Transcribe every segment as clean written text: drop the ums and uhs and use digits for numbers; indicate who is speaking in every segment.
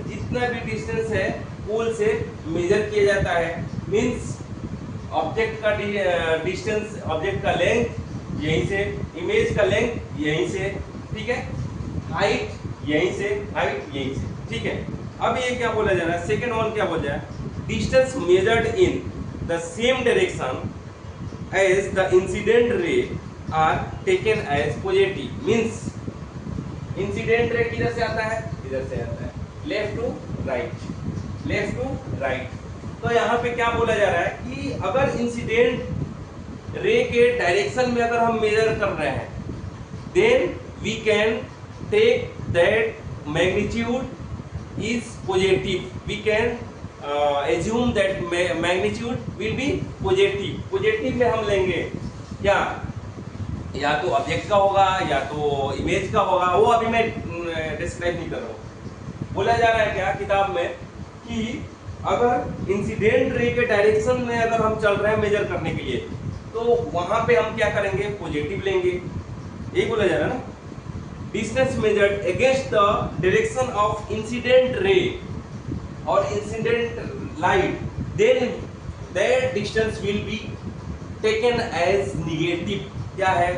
Speaker 1: जितना भी डिस्टेंस है पोल से मेजर किया जाता है, मींस ऑब्जेक्ट का डिस्टेंस, ऑब्जेक्ट का लेंथ यहीं से, इमेज का लेंथ यहीं से, ठीक है, हाइट यहीं से, हाइट यहीं से, ठीक है। अब ये क्या बोला जा रहा है, सेकेंड वन क्या बोला जाए, distance measured in the same direction as the incident ray are taken as positive, means incident ray किधर से आता है, इधर से आता है, left to right, left to right. तो यहाँ पे क्या बोला जा रहा है कि अगर इंसिडेंट रे के डायरेक्शन में अगर हम मेजर कर रहे हैं, then we can take that magnitude is positive, we can assume that magnitude will be positive. Positive में हम लेंगे क्या, या तो ऑब्जेक्ट का होगा या तो इमेज का होगा, वो अभी मैं डिस्क्राइब नहीं कर रहा हूँ। बोला जा रहा है क्या किताब में कि अगर इंसिडेंट रे के डायरेक्शन में अगर हम चल रहे हैं मेजर करने के लिए, तो वहां पे हम क्या करेंगे, पॉजिटिव लेंगे। ये बोला जा रहा है ना, distance measured against the direction of incident ray और incident light, then that distance will be taken as negative. क्या है,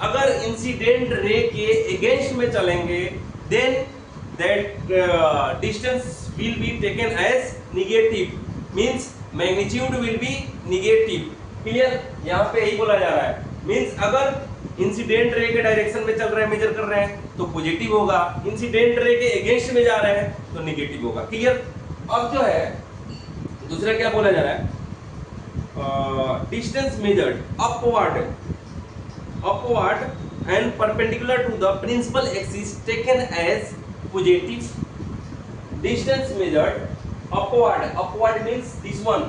Speaker 1: अगर इंसिडेंट रे के अगेंस्ट में चलेंगे, then that distance will be taken as negative, means magnitude will be negative. Clear, यहाँ पे यही बोला जा रहा है, मींस अगर इंसिडेंट रे के डायरेक्शन में चल रहे हैं, मेजर कर रहे हैं तो पॉजिटिव होगा, इंसिडेंट रे के अगेंस्ट में जा रहे हैं तो निगेटिव होगा। क्लियर। अब जो है दूसरा क्या बोला जा रहा है, distance measured upward and perpendicular to the principal axis taken as positive. Distance measured upward means this one,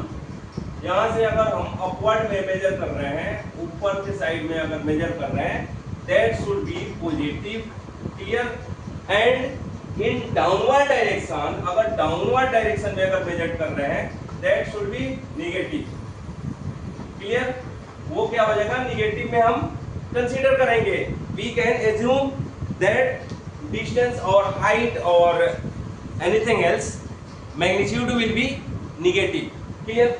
Speaker 1: यहाँ से अगर हम upward में मेजर कर रहे हैं, ऊपर के साइड में अगर मेजर कर रहे हैं, that should be positive. Clear. And in downward direction, अगर downward direction में अगर मेजर कर रहे हैं, that should be negative. Clear. वो क्या हो जाएगा, निगेटिव में हम कंसीडर करेंगे। We can assume that distance और हाइट और anything else magnitude will be negative. Clear.